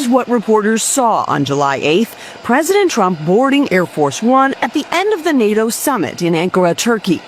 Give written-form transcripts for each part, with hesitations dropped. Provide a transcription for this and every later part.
is what reporters saw on July 8th, President Trump boarding Air Force One at the end of the NATO summit in Ankara, Turkey.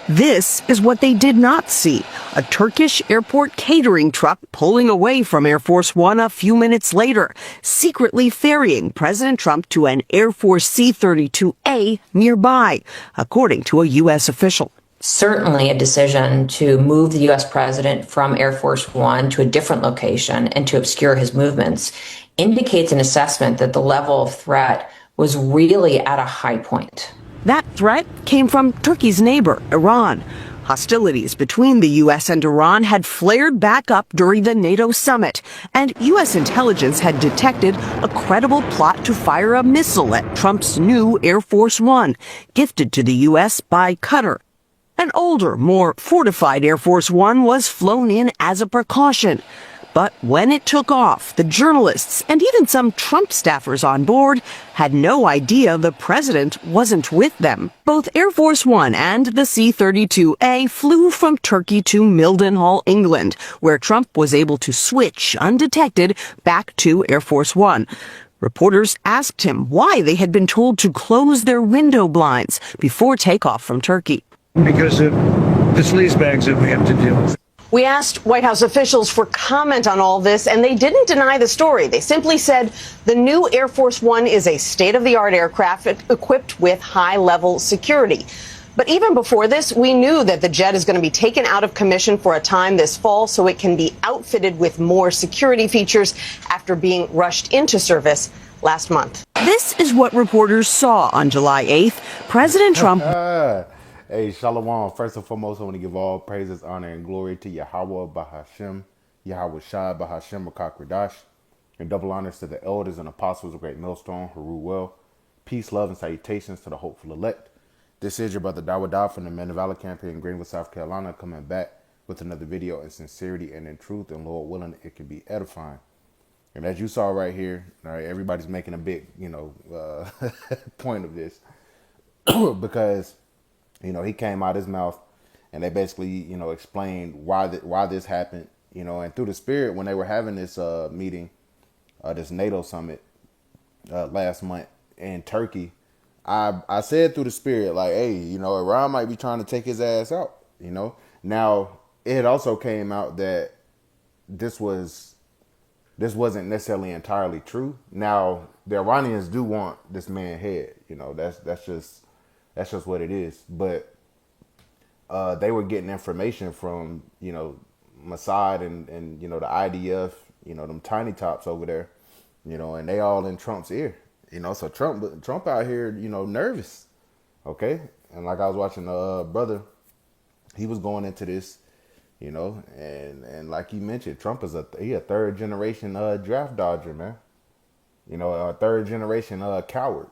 This is what they did not see, a Turkish airport catering truck pulling away from Air Force One a few minutes later, secretly ferrying President Trump to an Air Force C-32A nearby, according to a U.S. official. Certainly a decision to move the U.S. president from Air Force One to a different location and to obscure his movements indicates an assessment that the level of threat was really at a high point. That threat came from Turkey's neighbor, Iran. Hostilities between the U.S. and Iran had flared back up during the NATO summit, and U.S. intelligence had detected a credible plot to fire a missile at Trump's new Air Force One, gifted to the U.S. by Qatar. An older, more fortified Air Force One was flown in as a precaution. But when it took off, the journalists and even some Trump staffers on board had no idea the president wasn't with them. Both Air Force One and the C-32A flew from Turkey to Mildenhall, England, where Trump was able to switch undetected back to Air Force One. Reporters asked him why they had been told to close their window blinds before takeoff from Turkey. Because of the sleazebags that we have to deal with. We asked White House officials for comment on all this, and they didn't deny the story. They simply said the new Air Force One is a state-of-the-art aircraft equipped with high-level security. But even before this, we knew that the jet is going to be taken out of commission for a time this fall so it can be outfitted with more security features after being rushed into service last month. This is what reporters saw on July 8th. President Trump... Hey, Shalom. First and foremost, I want to give all praises, honor, and glory to Yahweh Bahashem, Yahweh Shai Bahashem Rakakradash, and double honors to the elders and apostles of Great Millstone, Haru Well. Peace, love, and salutations to the hopeful elect. This is your brother Dawada from the Men of Valor Camp here in Greenville, South Carolina, coming back with another video in sincerity and in truth, and Lord willing, it can be edifying. And as you saw right here, all right, everybody's making a big, point of this because... he came out his mouth and they basically, explained why this happened, and through the spirit, when they were having this meeting, this NATO summit last month in Turkey, I said through the spirit, like, hey, Iran might be trying to take his ass out, Now, it also came out that this wasn't necessarily entirely true. Now, the Iranians do want this man's head, that's just what it is. But they were getting information from, Mossad and the IDF, them tiny tops over there, and they all in Trump's ear, So Trump out here, nervous. Okay. And like I was watching brother, he was going into this, and like you mentioned, Trump is a third generation draft dodger, man. A third generation coward.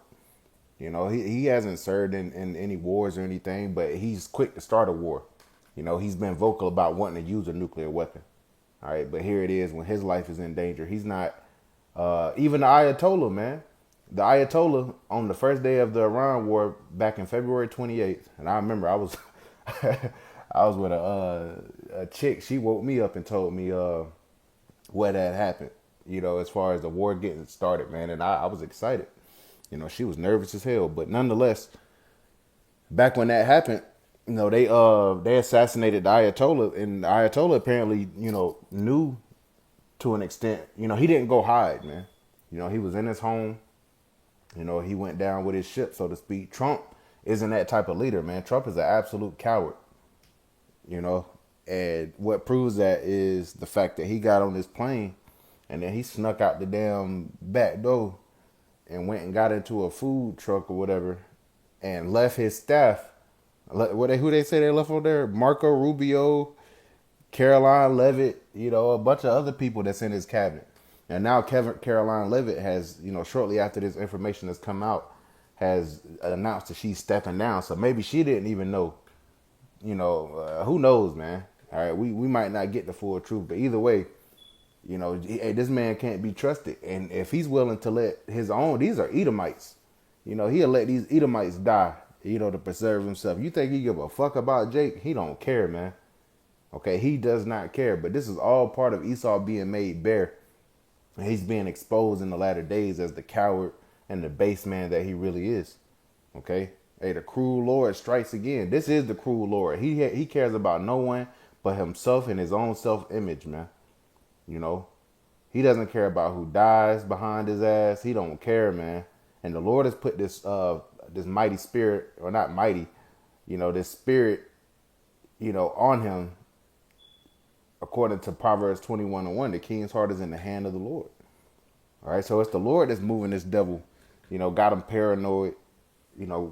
He hasn't served in any wars or anything, but he's quick to start a war. He's been vocal about wanting to use a nuclear weapon. All right, but here it is when his life is in danger. He's not, even the Ayatollah, man. The Ayatollah on the first day of the Iran war back in February 28th. And I remember I was with a chick. She woke me up and told me what had happened, as far as the war getting started, man. And I was excited. She was nervous as hell, but nonetheless, back when that happened, they assassinated the Ayatollah, and the Ayatollah apparently, knew to an extent. He didn't go hide, man. He was in his home. He went down with his ship, so to speak. Trump isn't that type of leader, man. Trump is an absolute coward. And what proves that is the fact that he got on this plane, and then he snuck out the damn back door and went and got into a food truck or whatever and left his staff. Who they say they left over there? Marco Rubio, Caroline Levitt, a bunch of other people that's in his cabinet. And now Caroline Levitt has, shortly after this information has come out, has announced that she's stepping down. So maybe she didn't even know, who knows, man. All right, we might not get the full truth, but either way, hey, this man can't be trusted. And if he's willing to let his own, these are Edomites, he'll let these Edomites die, to preserve himself. You think he give a fuck about Jake? He don't care, man. Okay, he does not care. But this is all part of Esau being made bare. And he's being exposed in the latter days as the coward and the base man that he really is. Okay? Hey, the cruel Lord strikes again. This is the cruel Lord. He cares about no one but himself and his own self-image, man. You know? He doesn't care about who dies behind his ass. He don't care, man. And the Lord has put this this mighty spirit, or not mighty, this spirit, on him. According to Proverbs 21:1, the king's heart is in the hand of the Lord. All right, so it's the Lord that's moving this devil, got him paranoid,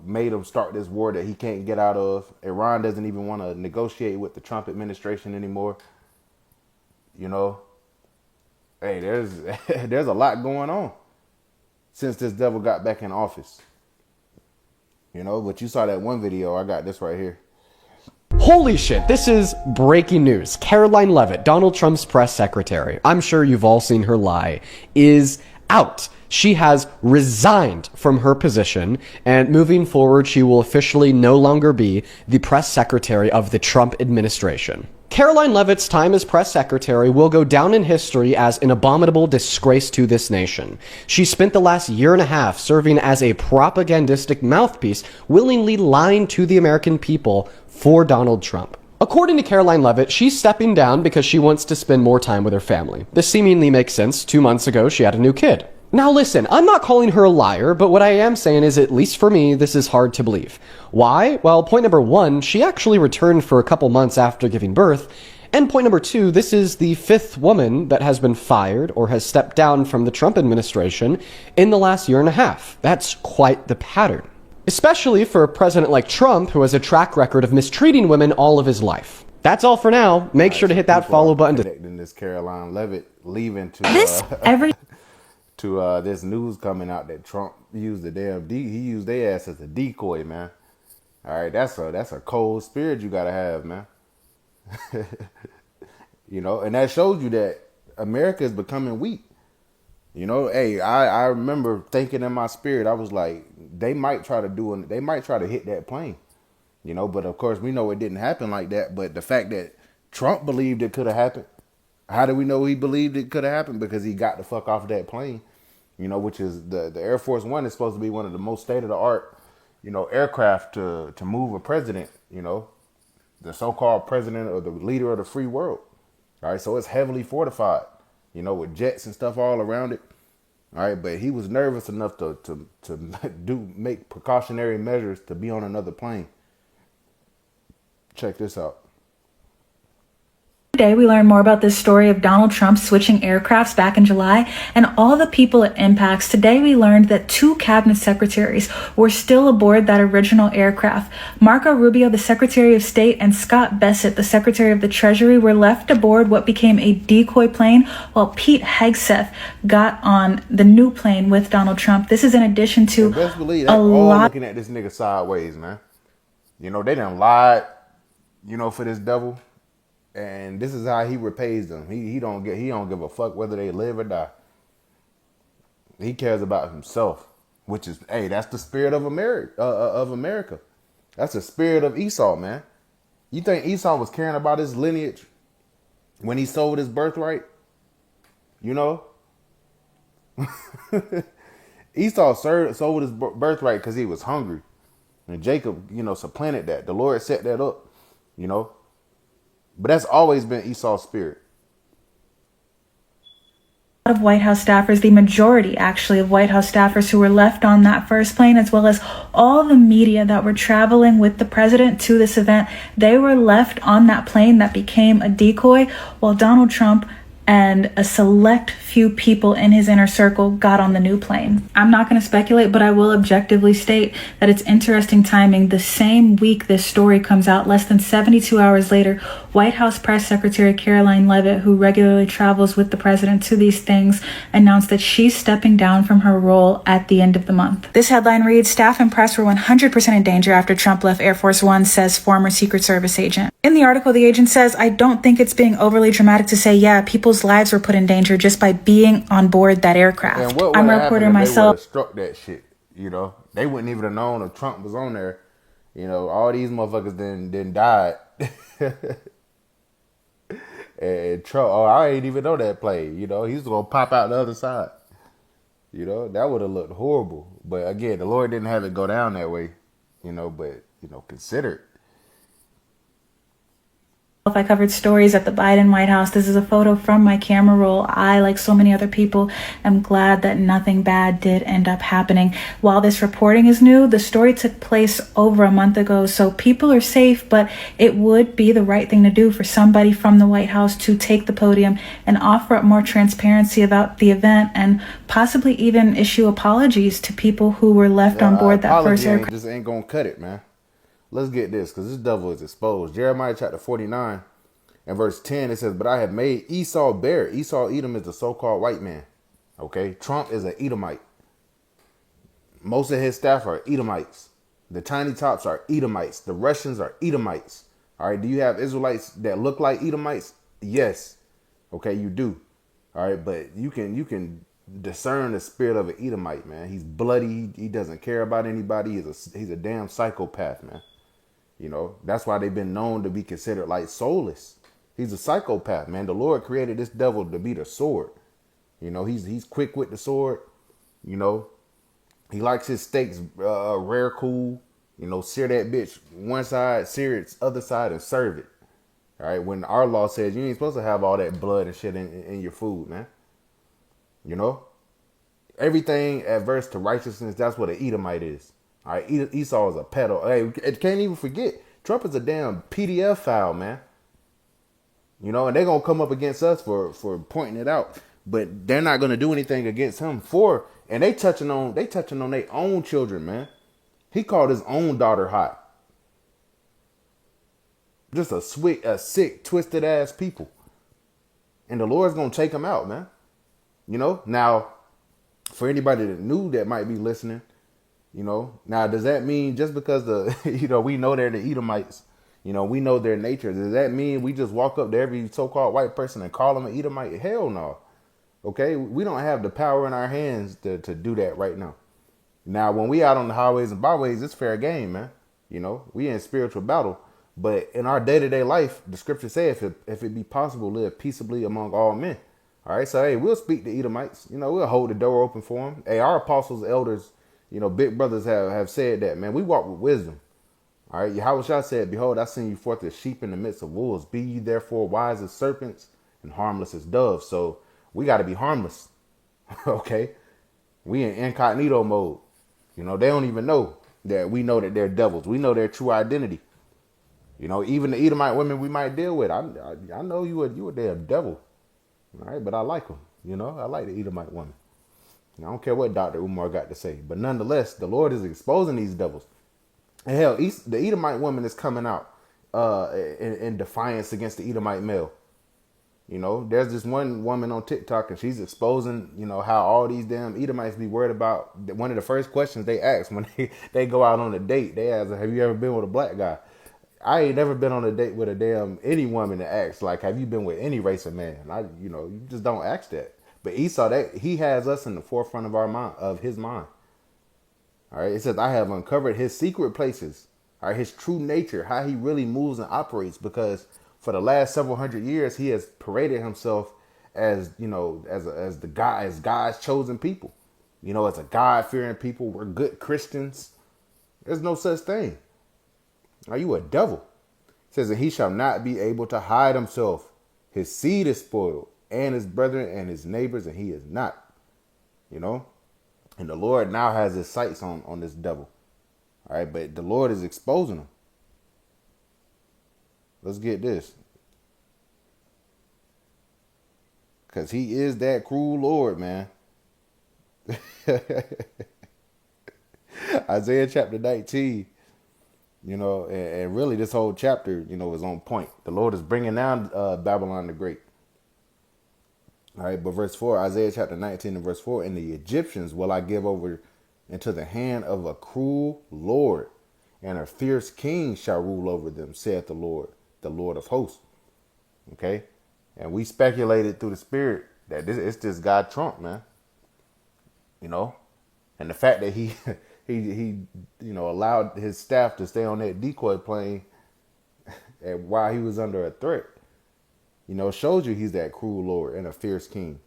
made him start this war that he can't get out of. Iran doesn't even want to negotiate with the Trump administration anymore. Hey, there's a lot going on since this devil got back in office. But you saw that one video. I got this right here. Holy shit, this is breaking news. Caroline Leavitt, Donald Trump's press secretary, I'm sure you've all seen her lie, is out. She has resigned from her position, and moving forward, she will officially no longer be the press secretary of the Trump administration. Caroline Leavitt's time as press secretary will go down in history as an abominable disgrace to this nation. She spent the last year and a half serving as a propagandistic mouthpiece, willingly lying to the American people for Donald Trump. According to Caroline Leavitt, she's stepping down because she wants to spend more time with her family. This seemingly makes sense. 2 months ago, she had a new kid. Now listen, I'm not calling her a liar, but what I am saying is, at least for me, this is hard to believe. Why? Well, point number one, she actually returned for a couple months after giving birth. And point number two, this is the 5th woman that has been fired or has stepped down from the Trump administration in the last year and a half. That's quite the pattern. Especially for a president like Trump, who has a track record of mistreating women all of his life. That's all for now. Make sure to hit that follow button. Connecting this Caroline Leavitt leaving to this news coming out that Trump used he used their ass as a decoy, man. All right, that's a cold spirit you gotta have, man. And that shows you that America is becoming weak. Hey, I remember thinking in my spirit, I was like, they might try to hit that plane. But of course we know it didn't happen like that. But the fact that Trump believed it could have happened, how do we know he believed it could have happened? Because he got the fuck off that plane, which is the Air Force One is supposed to be one of the most state of the art, aircraft to move a president, the so-called president or the leader of the free world. All right. So it's heavily fortified, with jets and stuff all around it. All right. But he was nervous enough to make precautionary measures to be on another plane. Check this out. Today, we learned more about this story of Donald Trump switching aircrafts back in July and all the people it impacts. Today, we learned that 2 cabinet secretaries were still aboard that original aircraft. Marco Rubio, the Secretary of State, and Scott Bessent, the Secretary of the Treasury, were left aboard what became a decoy plane, while Pete Hegseth got on the new plane with Donald Trump. This is in addition to best believe a lot looking at this nigga sideways, man. They done lied, for this devil. And this is how he repays them. He don't give a fuck whether they live or die. He cares about himself, which is, hey, that's the spirit of America. That's the spirit of Esau, man. You think Esau was caring about his lineage when he sold his birthright? Esau sold his birthright because he was hungry, and Jacob, supplanted that. The Lord set that up, But that's always been Esau's spirit. Of White House staffers, the majority actually of White House staffers who were left on that first plane, as well as all the media that were traveling with the president to this event, they were left on that plane that became a decoy, while Donald Trump and a select few people in his inner circle got on the new plane. I'm not going to speculate, but I will objectively state that it's interesting timing. The same week this story comes out, less than 72 hours later, White House Press Secretary Caroline Leavitt, who regularly travels with the president to these things, announced that she's stepping down from her role at the end of the month. This headline reads, "Staff and press were 100% in danger after Trump left Air Force One, says former Secret Service agent." In the article, the agent says, "I don't think it's being overly dramatic to say, yeah, people's lives were put in danger just by being on board that aircraft." And what I'm a reporter myself. They struck that shit, They wouldn't even have known if Trump was on there. All these motherfuckers then died. And Trump, oh, I ain't even know that play. You know, he's gonna pop out the other side. You know, that would have looked horrible. But again, the Lord didn't have it go down that way. You know, but consider it. I covered stories at the Biden White House. This is a photo from my camera roll. I, like so many other people, am glad that nothing bad did end up happening. While this reporting is new, the story took place over a month ago, so people are safe, but it would be the right thing to do for somebody from the White House to take the podium and offer up more transparency about the event and possibly even issue apologies to people who were left on board that first aircraft. Just ain't gonna cut it, man. Let's get this, because this devil is exposed. Jeremiah chapter 49 and verse 10, it says, but I have made Esau bare. Esau, Edom, is the so-called white man. Okay? Trump is an Edomite. Most of his staff are Edomites. The Tiny Tops are Edomites. The Russians are Edomites. All right? Do you have Israelites that look like Edomites? Yes. Okay, you do. All right? But you can discern the spirit of an Edomite, man. He's bloody. He doesn't care about anybody. He's a damn psychopath, man. You know, that's why they've been known to be considered like soulless. He's a psychopath, man. The Lord created this devil to be the sword. You know, he's quick with the sword. You know, he likes his steaks rare cool. You know, sear that bitch one side, sear its other side, and serve it. All right. When our law says you ain't supposed to have all that blood and shit in your food, man. You know, everything adverse to righteousness. That's what an Edomite is. All right, Esau is a pedo. Hey, it can't even forget. Trump is a damn PDF file, man. You know, and they're gonna come up against us for pointing it out, but they're not gonna do anything against him and they touching on their own children, man. He called his own daughter hot. Just a sick, twisted ass people, and the Lord's gonna take them out, man. You know, now for anybody that knew that might be listening. You know, now, does that mean just because we know they're the Edomites, you know, we know their nature, does that mean we just walk up to every so-called white person and call them an Edomite? Hell no. Okay. We don't have the power in our hands to do that right now. Now, when we out on the highways and byways, it's fair game, man. You know, we in spiritual battle, but in our day-to-day life, the scripture says if it be possible, live peaceably among all men. All right. So, hey, we'll speak to Edomites, you know, we'll hold the door open for them. Hey, our apostles, elders, you know, big brothers have said that, man. We walk with wisdom. All right. Yahushua said, behold, I send you forth as sheep in the midst of wolves. Be ye therefore wise as serpents and harmless as doves. So we got to be harmless. Okay. We in incognito mode. You know, they don't even know that we know that they're devils. We know their true identity. You know, even the Edomite women we might deal with. I know you a damn devil. All right. But I like them. You know, I like the Edomite women. I don't care what Dr. Umar got to say, but nonetheless, the Lord is exposing these devils. And hell, the Edomite woman is coming out in defiance against the Edomite male. You know, there's this one woman on TikTok and she's exposing, you know, how all these damn Edomites be worried about. One of the first questions they ask when they go out on a date, they ask, have you ever been with a black guy? I ain't never been on a date with any woman that asks, like, have you been with any race of man? You just don't ask that. But Esau, that he has us in the forefront of our mind, of his mind. All right. It says, I have uncovered his secret places, all right, his true nature, how he really moves and operates, because for the last several hundred years, he has paraded himself as, you know, as God's chosen people, you know, as a God-fearing people. We're good Christians. There's no such thing. Are you a devil? It says that he shall not be able to hide himself. His seed is spoiled, and his brethren and his neighbors, and he is not. You know? And the Lord now has his sights on this devil. All right, but the Lord is exposing him. Let's get this. Because he is that cruel Lord, man. Isaiah chapter 19, you know, and really this whole chapter, you know, is on point. The Lord is bringing down Babylon the Great. All right, but verse 4, Isaiah chapter 19 and verse 4, and the Egyptians will I give over into the hand of a cruel Lord, and a fierce king shall rule over them, saith the Lord of hosts. Okay, and we speculated through the spirit that it's this guy Trump, man. You know, and the fact that he you know, allowed his staff to stay on that decoy plane and while he was under a threat. You know, shows you he's that cruel Lord and a fierce king.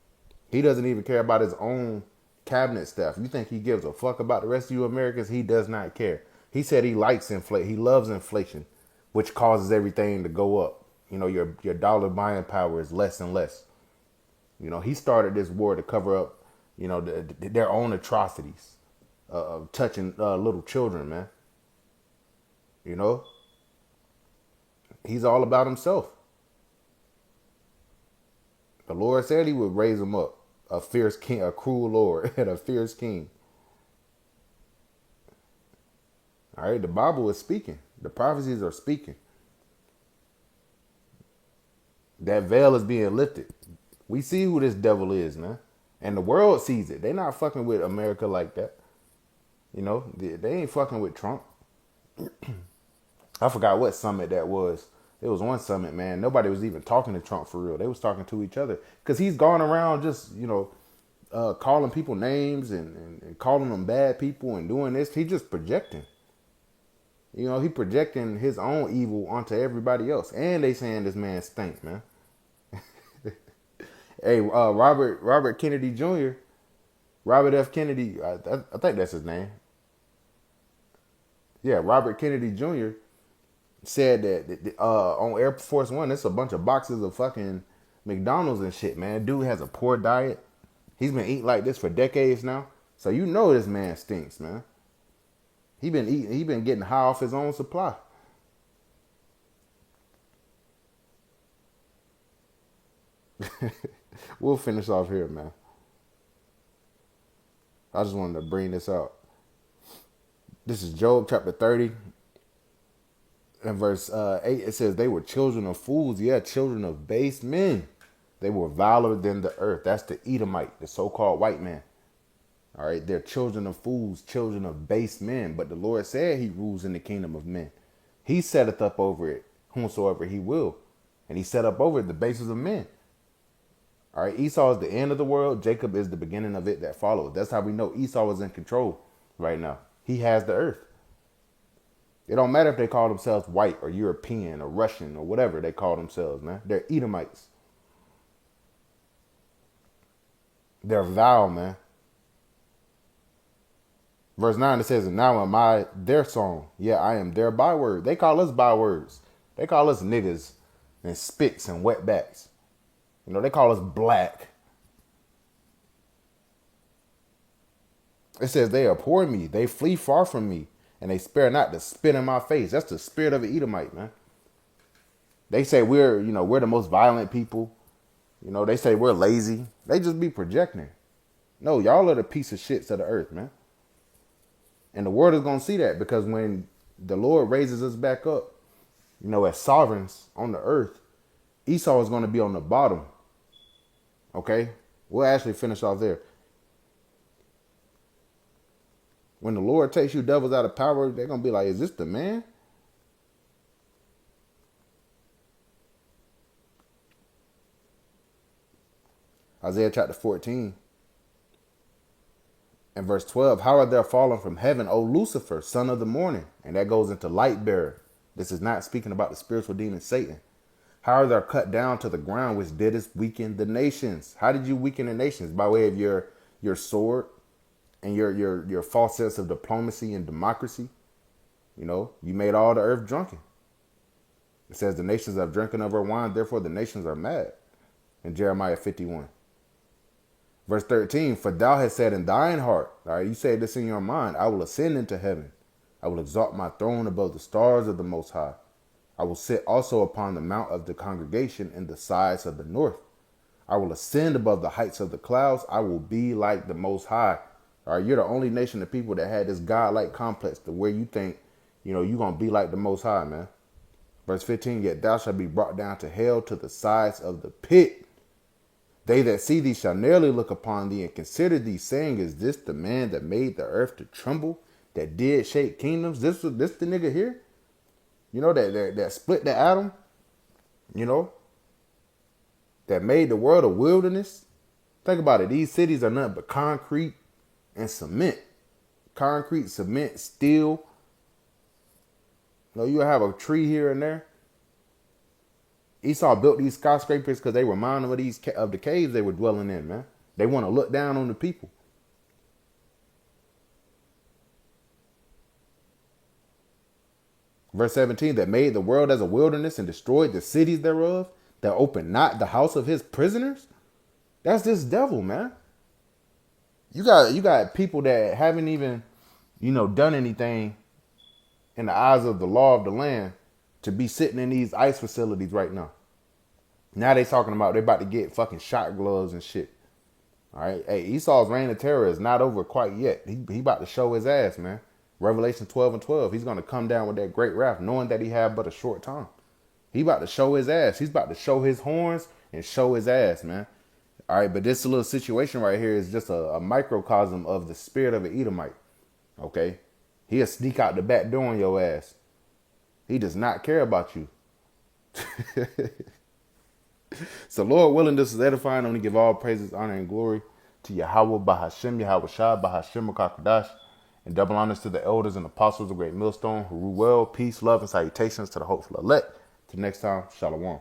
He doesn't even care about his own cabinet staff. You think he gives a fuck about the rest of you Americans? He does not care. He said he likes inflation. He loves inflation, which causes everything to go up. You know, your dollar buying power is less and less. You know, he started this war to cover up, you know, their own atrocities of touching little children, man. You know, he's all about himself. The Lord said he would raise him up, a fierce king, a cruel Lord, and a fierce king. All right, the Bible is speaking. The prophecies are speaking. That veil is being lifted. We see who this devil is, man. And the world sees it. They not fucking with America like that. You know, they ain't fucking with Trump. I forgot what summit that was. There was one summit, man. Nobody was even talking to Trump for real. They was talking to each other. Because he's gone around just, you know, calling people names and calling them bad people and doing this. He just projecting. You know, he projecting his own evil onto everybody else. And they saying this man stinks, man. Hey, Robert Kennedy Jr., Robert F. Kennedy, I think that's his name. Yeah, Robert Kennedy Jr. said that on Air Force One, there's a bunch of boxes of fucking McDonald's and shit, man. Dude has a poor diet. He's been eating like this for decades now. So you know this man stinks, man. He been getting high off his own supply. We'll finish off here, man. I just wanted to bring this out. This is Job chapter 30 and verse 8. It says, they were children of fools. Yeah, children of base men. They were viler than the earth. That's the Edomite, the so-called white man. All right, they're children of fools, children of base men. But the Lord said he rules in the kingdom of men. He setteth up over it whomsoever he will. And he set up over it the bases of men. All right, Esau is the end of the world. Jacob is the beginning of it that follows. That's how we know Esau is in control right now. He has the earth. It don't matter if they call themselves white or European or Russian or whatever they call themselves, man. They're Edomites. They're vile, man. Verse 9, it says, and now am I their song. Yeah, I am their byword. They call us bywords. They call us niggas and spits and wetbacks. You know, they call us black. It says they abhor me. They flee far from me. And they spare not to spit in my face. That's the spirit of an Edomite, man. They say we're the most violent people. You know, they say we're lazy. They just be projecting. No, y'all are the piece of shits of the earth, man. And the world is going to see that, because when the Lord raises us back up, you know, as sovereigns on the earth, Esau is going to be on the bottom. Okay? We'll actually finish off there. When the Lord takes you devils out of power, they're going to be like, is this the man? Isaiah chapter 14 and verse 12. How are there fallen from heaven, O Lucifer, son of the morning? And that goes into light bearer. This is not speaking about the spiritual demon Satan. How are they cut down to the ground, which didst weaken the nations? How did you weaken the nations? By way of your sword and your false sense of diplomacy and democracy. You know, you made all the earth drunken. It says the nations have drunken of her wine, therefore the nations are mad. In Jeremiah 51. Verse 13, for thou hast said in thine heart, all right, you say this in your mind, I will ascend into heaven. I will exalt my throne above the stars of the Most High. I will sit also upon the mount of the congregation in the sides of the north. I will ascend above the heights of the clouds. I will be like the Most High. All right, you're the only nation of people that had this godlike complex to where you think, you know, you're going to be like the Most High, man. Verse 15, yet thou shalt be brought down to hell, to the sides of the pit. They that see thee shall nearly look upon thee and consider thee, saying, is this the man that made the earth to tremble, that did shake kingdoms? This the nigga here? You know, that split the atom, you know, that made the world a wilderness. Think about it. These cities are nothing but concrete and cement. Concrete, cement, steel. You know, you have a tree here and there. Esau built these skyscrapers because they remind them of the caves they were dwelling in, man. They want to look down on the people. Verse 17, that made the world as a wilderness and destroyed the cities thereof, that opened not the house of his prisoners. That's this devil, man. You got people that haven't even, done anything in the eyes of the law of the land to be sitting in these ICE facilities right now. Now they talking about they about to get fucking shot gloves and shit. All right. Hey, Esau's reign of terror is not over quite yet. He about to show his ass, man. Revelation 12:12. He's going to come down with that great wrath, knowing that he had but a short time. He about to show his ass. He's about to show his horns and show his ass, man. All right. But this little situation right here is just a microcosm of the spirit of an Edomite. Okay. He'll sneak out the back door on your ass. He does not care about you. So, Lord willing, this is edifying. I want to give all praises, honor, and glory to Yahweh Bahashem, Yahweh Shah, Bahashem Makakradash, and double honors to the elders and apostles of Great Millstone who rule well, peace, love, and salutations to the hopeful elect. Till next time, Shalom.